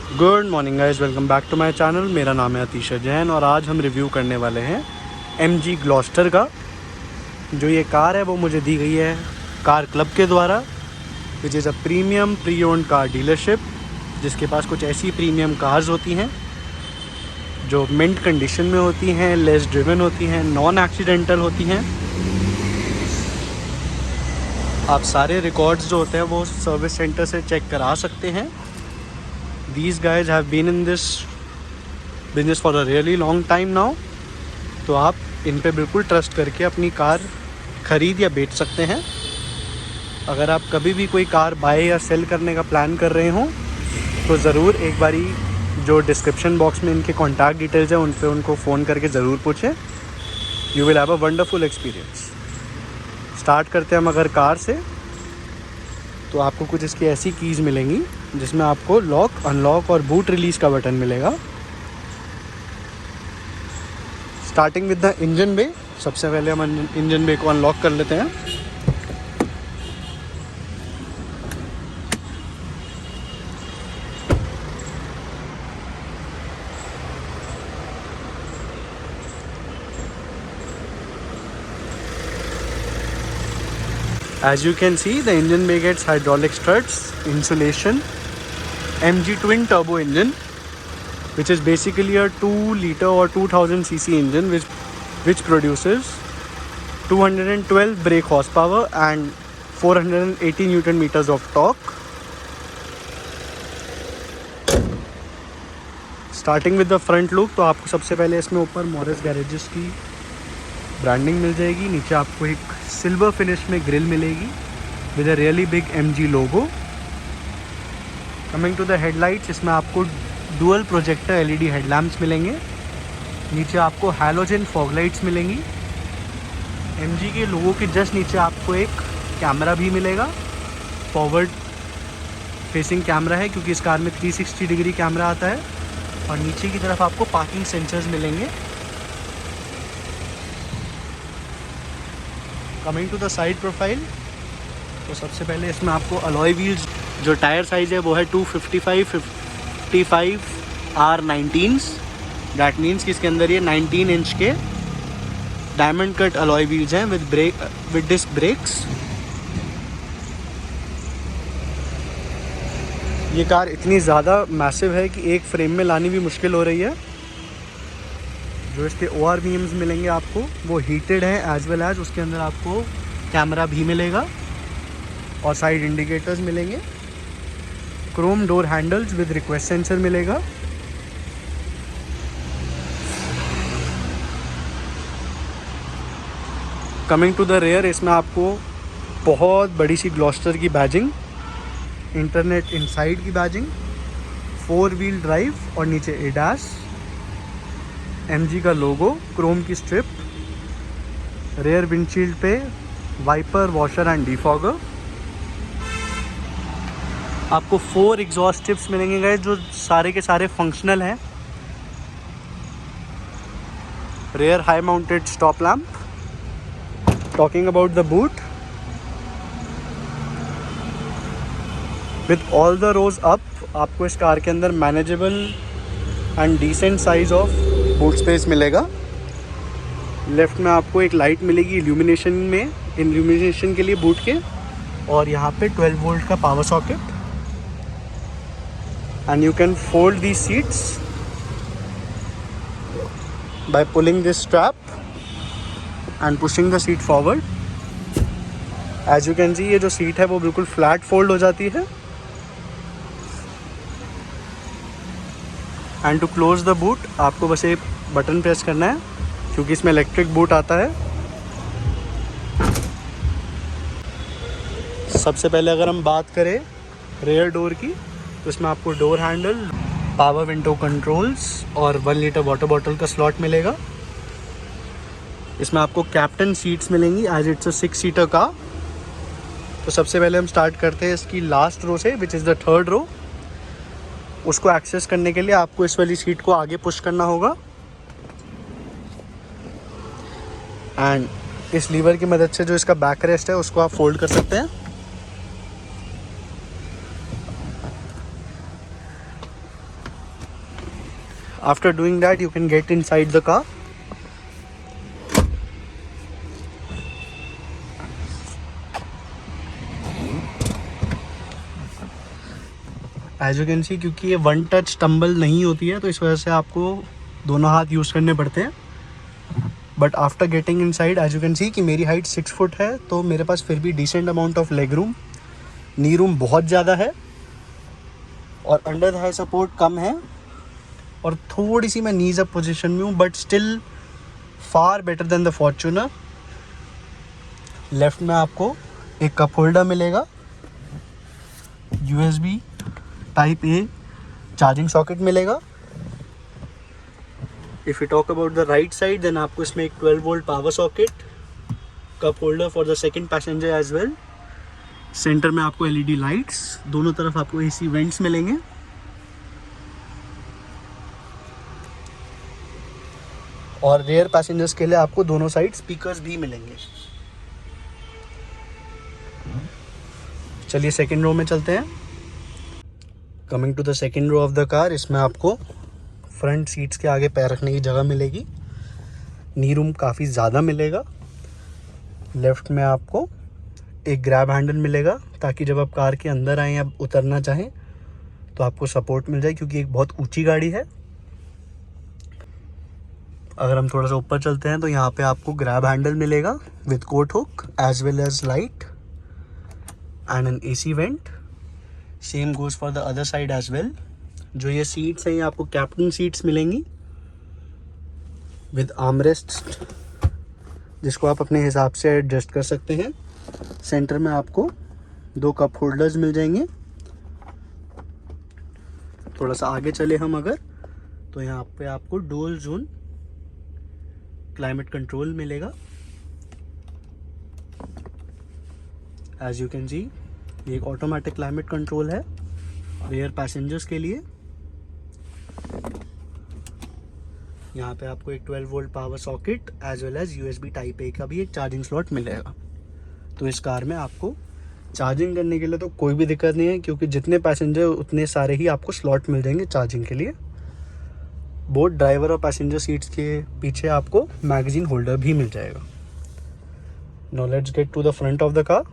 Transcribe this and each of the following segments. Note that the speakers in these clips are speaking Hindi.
Good morning guys, welcome back to my channel. मेरा नाम है अतीशा जैन और आज हम रिव्यू करने वाले हैं MG ग्लॉस्टर का। जो ये कार है वो मुझे दी गई है कार क्लब के द्वारा, which is a premium pre owned car dealership, जिसके पास कुछ ऐसी प्रीमियम कार्स होती हैं जो मिंट कंडीशन में होती हैं, लेस ड्रिवन होती हैं, नॉन एक्सीडेंटल होती हैं। आप सारे रिकॉर्ड्स जो होते हैं वो सर्विस सेंटर से चेक करा सकते हैं। These guys have been in this business for a really long time now, तो आप इन पे बिल्कुल ट्रस्ट करके अपनी कार ख़रीद या बेच सकते हैं। अगर आप कभी भी कोई कार बाय या सेल करने का प्लान कर रहे हों तो ज़रूर एक बारी जो डिस्क्रिप्शन बॉक्स में इनके कॉन्टैक्ट डिटेल्स हैं उन पे उनको फ़ोन करके ज़रूर पूछें। You will have a wonderful experience. Start करते हैं हम अगर कार से, तो आपको कुछ इसकी ऐसी कीज़ मिलेंगी जिसमें आपको लॉक, अनलॉक और बूट रिलीज़ का बटन मिलेगा। Starting with the engine bay, सबसे पहले हम इंजन बे को अनलॉक कर लेते हैं। As you can see, the engine bay gets hydraulic struts, insulation, MG twin turbo engine, which is basically a 2-liter or 2000cc engine which produces 212 brake horsepower and 480 Newton meters of torque. Starting with the front look, तो आपको सबसे पहले इसमें ऊपर मॉरिस गैरेजेस की ब्रांडिंग मिल जाएगी। नीचे आपको एक सिल्वर फिनिश में ग्रिल मिलेगी with a really big MG logo. Coming to the headlights, इसमें आपको डुअल प्रोजेक्टर LED हेडलैम्प्स मिलेंगे। नीचे आपको हैलोजन फॉग लाइट्स मिलेंगी। MG के लोगो के जस्ट नीचे आपको एक कैमरा भी मिलेगा, फॉरवर्ड फेसिंग कैमरा है क्योंकि इस कार में 360 डिग्री कैमरा आता है। और नीचे की तरफ आपको पार्किंग सेंसर्स मिलेंगे। Coming to the side profile, तो सबसे पहले इसमें आपको अलॉय व्हील्स, जो टायर साइज़ है वो है 255 R19s। दैट मीन्स कि इसके अंदर ये 19 इंच के डायमंड कट अलॉय व्हील्स हैं विद डिस्क ब्रेक्स। ये कार इतनी ज़्यादा मैसिव है कि एक फ्रेम में लानी भी मुश्किल हो रही है। जो इसके ORVMs मिलेंगे आपको वो हीटेड हैं, एज वेल एज उसके अंदर आपको कैमरा भी मिलेगा और साइड इंडिकेटर्स मिलेंगे। Chrome door handles with request sensor मिलेगा। कमिंग टू द रेयर, इसमें आपको बहुत बड़ी सी ग्लॉस्टर की बैजिंग, इंटरनेट इनसाइड की बैजिंग, 4 व्हील ड्राइव और नीचे ADAS, MG का लोगो, क्रोम की स्ट्रिप, रेयर विंडशील्ड पे वाइपर, वॉशर एंड डिफॉगर। आपको 4 एग्जॉस्ट टिप्स मिलेंगे गाइस जो सारे के सारे फंक्शनल हैं। Rear high mounted stop lamp. Talking about the boot, with all the rows up आपको इस कार के अंदर manageable and decent size of boot space मिलेगा। लेफ्ट में आपको एक लाइट मिलेगी इल्यूमिनेशन के लिए बूट के, और यहाँ पे 12 वोल्ट का power socket. And you can fold the seats by pulling this strap and pushing the seat forward. As you can see, ये जो सीट है वो बिल्कुल फ्लैट फोल्ड हो जाती है। And to close the boot आपको बस एक बटन प्रेस करना है क्योंकि इसमें इलेक्ट्रिक बूट आता है। सबसे पहले अगर हम बात करें रेयर डोर की, तो इसमें आपको door handle, power window controls और 1 लीटर वाटर बॉटल का स्लॉट मिलेगा। इसमें आपको कैप्टन सीट्स मिलेंगी as it's a 6 seater car. तो सबसे पहले हम स्टार्ट करते हैं इसकी लास्ट रो से, विच इज़ द 3rd रो। उसको एक्सेस करने के लिए आपको इस वाली सीट को आगे पुश करना होगा एंड इस लीवर की मदद से जो इसका बैक रेस्ट है उसको आप फोल्ड कर सकते हैं। After doing that, you can get inside the car. As you can see, क्योंकि ये वन टच टम्बल नहीं होती है तो इस वजह से आपको दोनों हाथ यूज़ करने पड़ते हैं. But after getting inside, as you can see कि मेरी हाइट 6 फुट है तो मेरे पास फिर भी decent amount of leg room. Knee room बहुत ज़्यादा है और अंडर थाई सपोर्ट कम है और थोड़ी सी मैं नीज अप पोजीशन में हूँ, but still far better than the Fortuner. Left में आपको एक कप होल्डर मिलेगा, USB type A charging socket मिलेगा. If you talk about the right side, then आपको इसमें एक 12 volt power socket, cup holder for the second passenger as well. Centre में आपको LED लाइट्स, दोनों तरफ आपको AC वेंट्स मिलेंगे. और रेयर पैसेंजर्स के लिए आपको दोनों साइड स्पीकर्स भी मिलेंगे. चलिए सेकंड रो में चलते हैं. Coming to the second row of the car, इसमें आपको फ्रंट सीट्स के आगे पैर रखने की जगह मिलेगी. नी रूम काफ़ी ज़्यादा मिलेगा. लेफ्ट में आपको एक ग्रैब हैंडल मिलेगा ताकि जब आप कार के अंदर आएँ या उतरना चाहें तो आपको सपोर्ट मिल जाए, क्योंकि एक बहुत ऊंची गाड़ी है. अगर हम थोड़ा सा ऊपर चलते हैं तो यहाँ पे आपको ग्रैब हैंडल मिलेगा with coat hook as well as light and an AC vent. Same goes for the other side as well. जो ये सीट्स हैं ये आपको कैप्टन सीट्स मिलेंगी विद आर्मरेस्ट, जिसको आप अपने हिसाब से एडजस्ट कर सकते हैं. सेंटर में आपको 2 कप होल्डर्स मिल जाएंगे. थोड़ा सा आगे चले हम अगर, तो यहाँ पे आपको डुअल जोन क्लाइमेट कंट्रोल मिलेगा. एज यू कैन सी, ये एक ऑटोमेटिक क्लाइमेट कंट्रोल है रेयर पैसेंजर्स के लिए. यहाँ पे आपको एक 12 volt power socket as well as USB type A का भी एक चार्जिंग स्लॉट मिलेगा. तो इस कार में आपको चार्जिंग करने के लिए तो कोई भी दिक्कत नहीं है, क्योंकि जितने पैसेंजर उतने सारे ही आपको स्लॉट मिल जाएंगे चार्जिंग के लिए. बोथ ड्राइवर और पैसेंजर सीट्स के पीछे आपको मैगजीन होल्डर भी मिल जाएगा. Now let's get to the front of the car.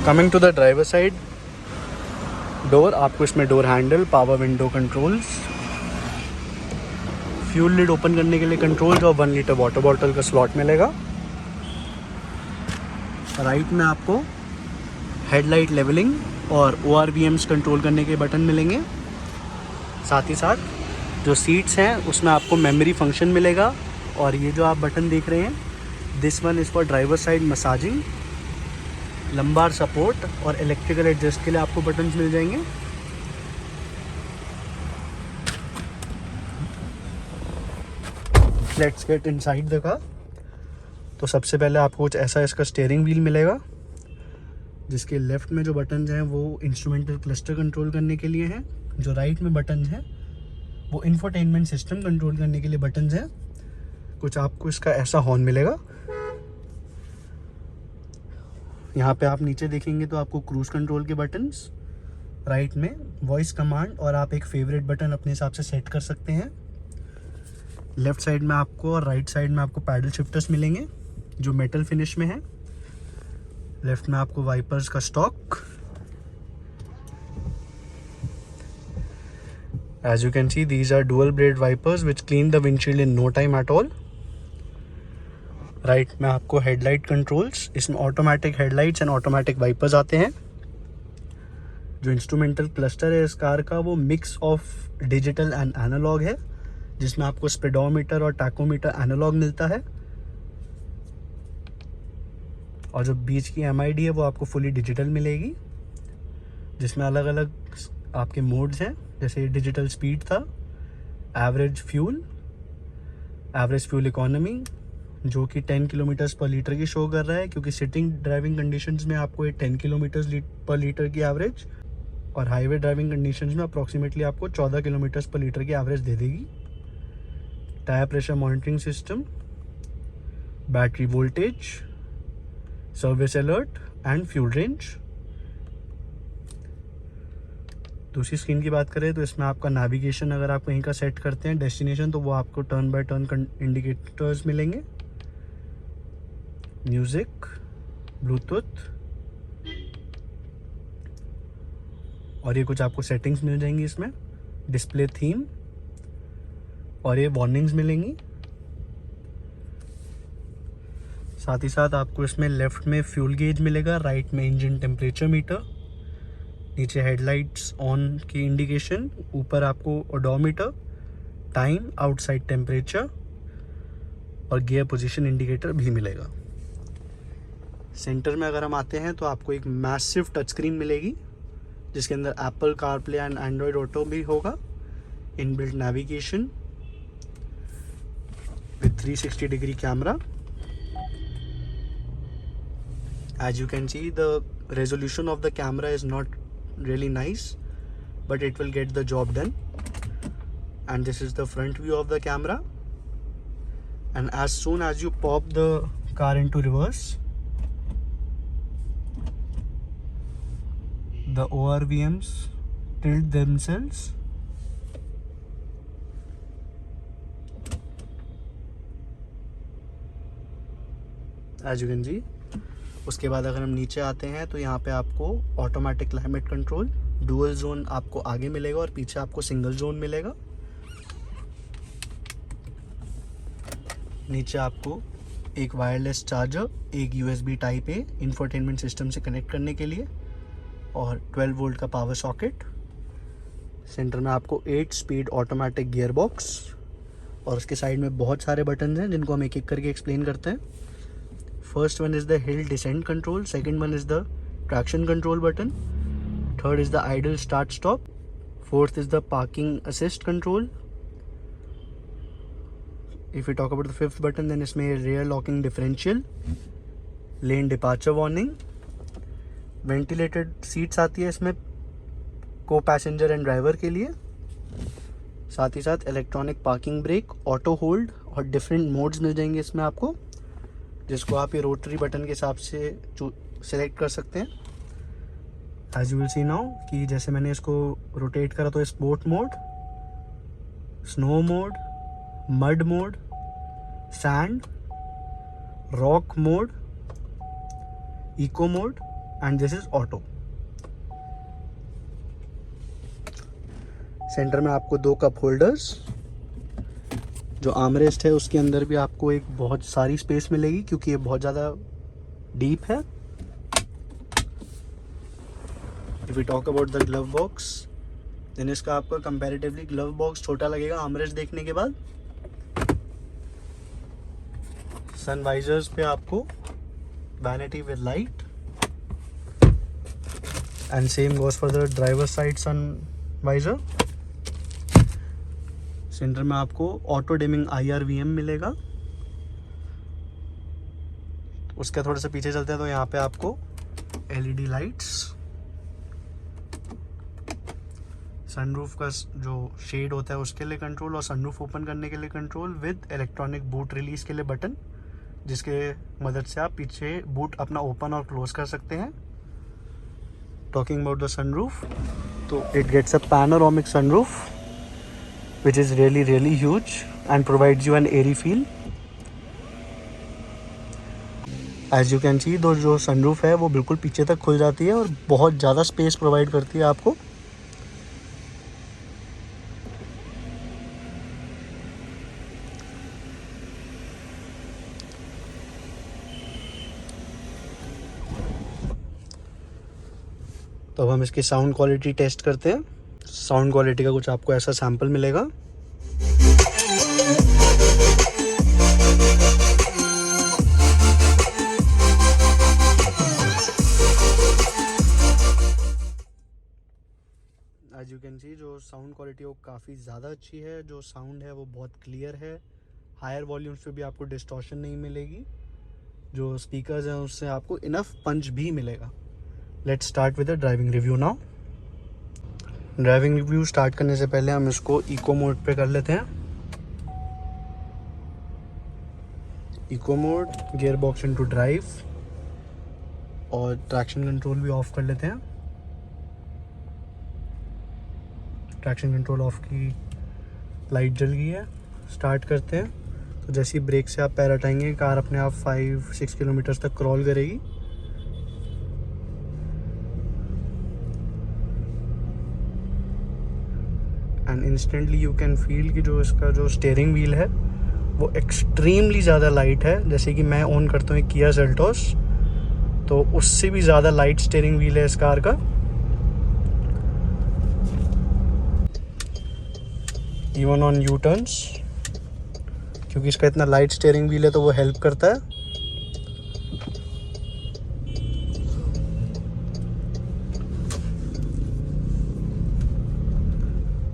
Coming to the driver side door, आपको इसमें door handle, power window controls, fuel lid open करने के लिए कंट्रोल्स और 1 लीटर वाटर बॉटल का स्लॉट मिलेगा. राइट में आपको हेडलाइट लेवलिंग और ORVMs कंट्रोल करने के बटन मिलेंगे. साथ ही साथ जो सीट्स हैं उसमें आपको मेमोरी फंक्शन मिलेगा. और ये जो आप बटन देख रहे हैं, this one is for driver side massaging, lumbar support और इलेक्ट्रिकल एडजस्ट के लिए आपको बटन्स मिल जाएंगे. Let's get inside the car. तो सबसे पहले आपको कुछ ऐसा इसका स्टीयरिंग व्हील मिलेगा, जिसके लेफ्ट में जो बटन्स हैं वो इंस्ट्रूमेंटल क्लस्टर कंट्रोल करने के लिए हैं. जो राइट में बटन्स हैं वो इंफोटेनमेंट सिस्टम कंट्रोल करने के लिए बटन्स हैं. कुछ आपको इसका ऐसा हॉर्न मिलेगा. यहाँ पे आप नीचे देखेंगे तो आपको क्रूज कंट्रोल के बटन्स, राइट में वॉइस कमांड, और आप एक फेवरेट बटन अपने हिसाब से सेट कर सकते हैं. लेफ्ट साइड में आपको और राइट साइड में आपको पैडल शिफ्टर्स मिलेंगे जो मेटल फिनिश में है. लेफ्ट में आपको वाइपर्स का stalk. As you can see, these are dual blade wipers which clean the windshield in no time at all. Right में आपको हेडलाइट कंट्रोल्स, इसमें automatic headlights and automatic wipers आते हैं. जो इंस्ट्रूमेंटल क्लस्टर है इस कार का वो mix of digital and analogue है, जिसमें आपको स्पीडोमीटर और टैकोमीटर एनालॉग मिलता है. और जो बीच की MID है वो आपको फुली डिजिटल मिलेगी, जिसमें अलग अलग आपके मोड्स हैं, जैसे डिजिटल स्पीड था, एवरेज फ्यूल इकोनॉमी, जो कि 10 किलोमीटर्स पर लीटर की शो कर रहा है, क्योंकि सिटिंग ड्राइविंग कंडीशंस में आपको ये 10 किलोमीटर्स पर लीटर की एवरेज. और हाईवे ड्राइविंग कंडीशंस में अप्रॉक्सीमेटली आपको 14 किलोमीटर्स पर लीटर की एवरेज दे देगी। Tyre pressure monitoring system, battery voltage, service alert and fuel range. दूसरी स्क्रीन की बात करें तो इसमें आपका नेविगेशन अगर आप कहीं का सेट करते हैं डेस्टिनेशन, तो वो आपको टर्न बाय टर्न इंडिकेटर्स मिलेंगे। म्यूज़िक, ब्लूटूथ और ये कुछ आपको सेटिंग्स मिल जाएंगी इसमें, डिस्प्ले थीम और ये वार्निंग्स मिलेंगी। साथ ही साथ आपको इसमें लेफ्ट में फ्यूल गेज मिलेगा, राइट में इंजन टेम्परेचर मीटर, नीचे हेडलाइट्स ऑन की इंडिकेशन, ऊपर आपको ओडोमीटर, टाइम, आउटसाइड टेम्परेचर और गियर पोजीशन इंडिकेटर भी मिलेगा। सेंटर में अगर हम आते हैं तो आपको एक मैसिव टच स्क्रीन मिलेगी जिसके अंदर Apple CarPlay and Android auto भी होगा, inbuilt navigation with 360 degree camera. As you can see, the resolution of the camera is not really nice, but it will get the job done. And this is the front view of the camera. And as soon as you pop the car into reverse, the ORVMs tilt themselves. As you can see. उसके बाद अगर हम नीचे आते हैं तो यहाँ पे आपको automatic climate control, dual zone आपको आगे मिलेगा और पीछे आपको सिंगल जोन मिलेगा। नीचे आपको एक वायरलेस चार्जर, एक USB type A infotainment system से कनेक्ट करने के लिए और 12 वोल्ट का पावर सॉकेट। सेंटर में आपको 8 स्पीड ऑटोमेटिक गियर बॉक्स और उसके साइड में बहुत सारे बटन हैं जिनको हम एक एक करके एक्सप्लेन करते हैं। First one is the hill descent control, second one is the traction control button, third is the idle start stop, fourth is the parking assist control. If we talk about the fifth button, then इसमें rear locking differential, lane departure warning, ventilated seats आती है इसमें को पैसेंजर एंड ड्राइवर के लिए, साथ ही साथ electronic parking brake, auto hold और डिफरेंट मोड्स मिल जाएंगे इसमें आपको, जिसको आप ये रोटरी बटन के हिसाब से सिलेक्ट कर सकते हैं। As you will see now कि जैसे मैंने इसको रोटेट करा तो sport mode, snow mode, mud mode, sand, rock mode, eco mode and this is auto. Centre में आपको 2 कप होल्डर्स, जो आर्मरेस्ट है उसके अंदर भी आपको एक बहुत सारी स्पेस मिलेगी क्योंकि ये बहुत ज़्यादा डीप है। If we talk about the glove box, then इसका आपका कंपैरेटिवली ग्लव बॉक्स छोटा लगेगा आर्मरेस्ट देखने के बाद। सन वाइजर्स पे आपको vanity with light and same goes for the driver side sun visor. Centre में आपको ऑटो डिमिंग IRVM मिलेगा। उसके थोड़ा सा पीछे चलते हैं तो यहाँ पे आपको LED लाइट्स, सनरूफ का जो शेड होता है उसके लिए कंट्रोल और सनरूफ ओपन करने के लिए control with electronic boot release के लिए बटन, जिसके मदद से आप पीछे बूट अपना ओपन और क्लोज कर सकते हैं। टॉकिंग अबाउट द सनरूफ, तो it gets a panoramic sunroof which is really huge and provides you an airy feel. As you can see, जो सनरूफ है वो बिल्कुल पीछे तक खुल जाती है और बहुत ज़्यादा स्पेस प्रोवाइड करती है आपको। तो अब हम इसकी साउंड क्वालिटी टेस्ट करते हैं। साउंड क्वालिटी का कुछ आपको ऐसा सैंपल मिलेगा। एज यू कैन सी, जो साउंड क्वालिटी वो काफ़ी ज़्यादा अच्छी है। जो साउंड है वो बहुत क्लियर है। हायर वॉल्यूम्स पे भी आपको डिस्टॉर्शन नहीं मिलेगी। जो स्पीकर्स हैं उससे आपको इनफ पंच भी मिलेगा। Let's start with the driving review now. Driving review start करने से पहले हम इसको इको मोड पे कर लेते हैं। Eco mode, gear box into drive और ट्रैक्शन कंट्रोल भी ऑफ कर लेते हैं। ट्रैक्शन कंट्रोल ऑफ की लाइट जल गई है। स्टार्ट करते हैं तो जैसे ही ब्रेक से आप पैर हटाएंगे कार अपने आप 5-6 किलोमीटर तक क्रॉल करेगी। And instantly you can feel कि जो इसका जो स्टीयरिंग व्हील है वो एक्सट्रीमली ज़्यादा लाइट है। जैसे कि मैं ऑन करता हूँ एक किया सेल्टोस, तो उससे भी ज़्यादा लाइट स्टीयरिंग व्हील है इस कार का। इवन ऑन यू टर्न्स, क्योंकि इसका इतना लाइट स्टीयरिंग व्हील है तो वो हेल्प करता है।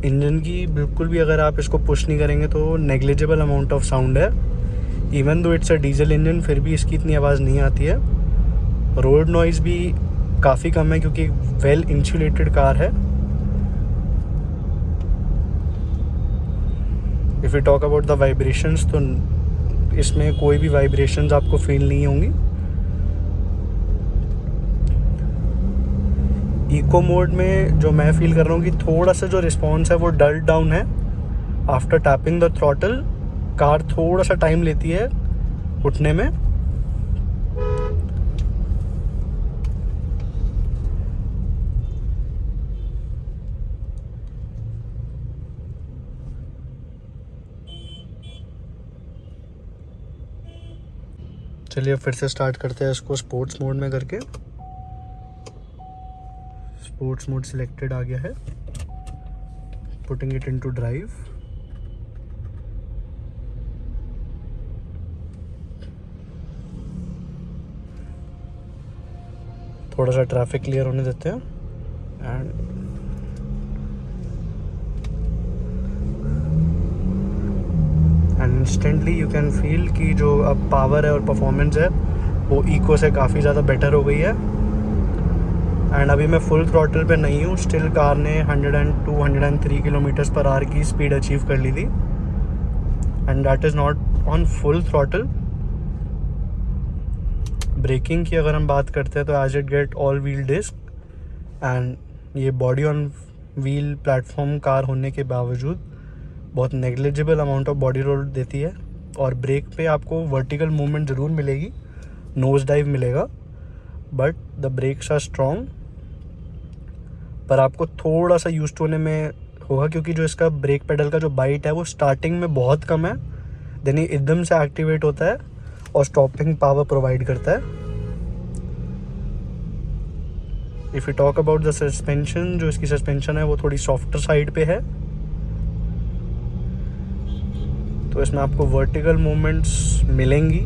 इंजन की बिल्कुल भी अगर आप इसको पुश नहीं करेंगे तो नेग्लिजिबल अमाउंट ऑफ साउंड है। Even though it's a diesel engine, फिर भी इसकी इतनी आवाज़ नहीं आती है। रोड नॉइज़ भी काफ़ी कम है क्योंकि वेल इंसुलेटेड कार है। If you talk about the vibrations, तो इसमें कोई भी वाइब्रेशंस आपको फील नहीं होंगी। इको मोड में जो मैं फील कर रहा हूँ कि थोड़ा सा जो रिस्पॉन्स है वो डल डाउन है। After tapping the throttle car थोड़ा सा टाइम लेती है उठने में। चलिए फिर से स्टार्ट करते हैं इसको स्पोर्ट्स मोड में करके। स्पोर्ट्स मोड सिलेक्टेड आ गया है। Putting it into drive. थोड़ा सा ट्रैफिक क्लियर होने देते हैं and instantly you can feel कि जो अब पावर है और परफॉर्मेंस है वो इको से काफ़ी ज़्यादा बेटर हो गई है। एंड अभी मैं फुल थ्रॉटल पे नहीं हूँ, स्टिल कार ने 102-103 किलोमीटर्स पर आवर की स्पीड अचीव कर ली थी। And that is not on full throttle. Braking की अगर हम बात करते हैं तो as it get all wheel disc and ये body on wheel platform car होने के बावजूद बहुत negligible amount of body roll देती है। और ब्रेक पे आपको वर्टिकल मूवमेंट ज़रूर मिलेगी, नोज डाइव मिलेगा, but the brakes are strong. पर आपको थोड़ा सा यूज होने में होगा क्योंकि जो इसका ब्रेक पेडल का जो बाइट है वो स्टार्टिंग में बहुत कम है, देन ये एकदम से एक्टिवेट होता है और स्टॉपिंग पावर प्रोवाइड करता है। If you talk about the suspension, जो इसकी सस्पेंशन है वो थोड़ी सॉफ्टर साइड पे है, तो इसमें आपको वर्टिकल मूवमेंट्स मिलेंगी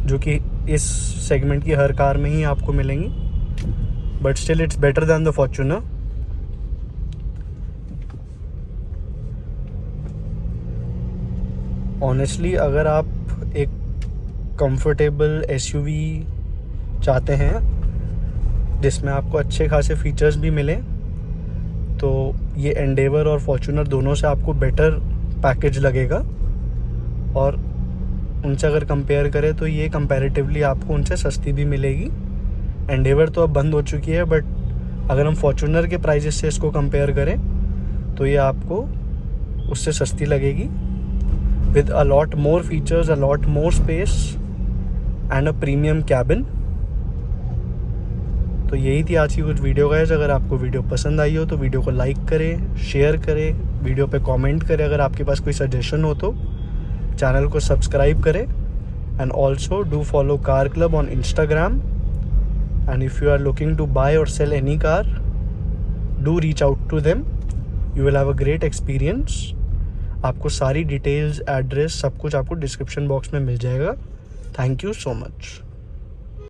जो कि इस सेगमेंट की हर कार में ही आपको मिलेंगी, but still it's better than the Fortuner. Honestly अगर आप एक कंफर्टेबल एसयूवी चाहते हैं जिसमें आपको अच्छे खासे फीचर्स भी मिले, तो ये एंडेवर और फॉर्च्यूनर दोनों से आपको बेटर पैकेज लगेगा। और उनसे अगर कंपेयर करें तो ये कंपैरेटिवली आपको उनसे सस्ती भी मिलेगी। एंडेवर तो अब बंद हो चुकी है, बट अगर हम फॉर्च्यूनर के प्राइजेस से इसको कंपेयर करें तो ये आपको उससे सस्ती लगेगी with a lot more features, a lot more space and a premium cabin. तो यही थी आज की कुछ वीडियो गाइस। अगर आपको वीडियो पसंद आई हो तो वीडियो को लाइक करें, शेयर करें, वीडियो पे कमेंट करें। अगर आपके पास कोई सजेशन हो तो चैनल को सब्सक्राइब करें and also do follow car club on Instagram. And if you are looking to buy और sell any car, do reach out to them, you will have a great experience. आपको सारी डिटेल्स, एड्रेस, सब कुछ आपको डिस्क्रिप्शन बॉक्स में मिल जाएगा। Thank you so much.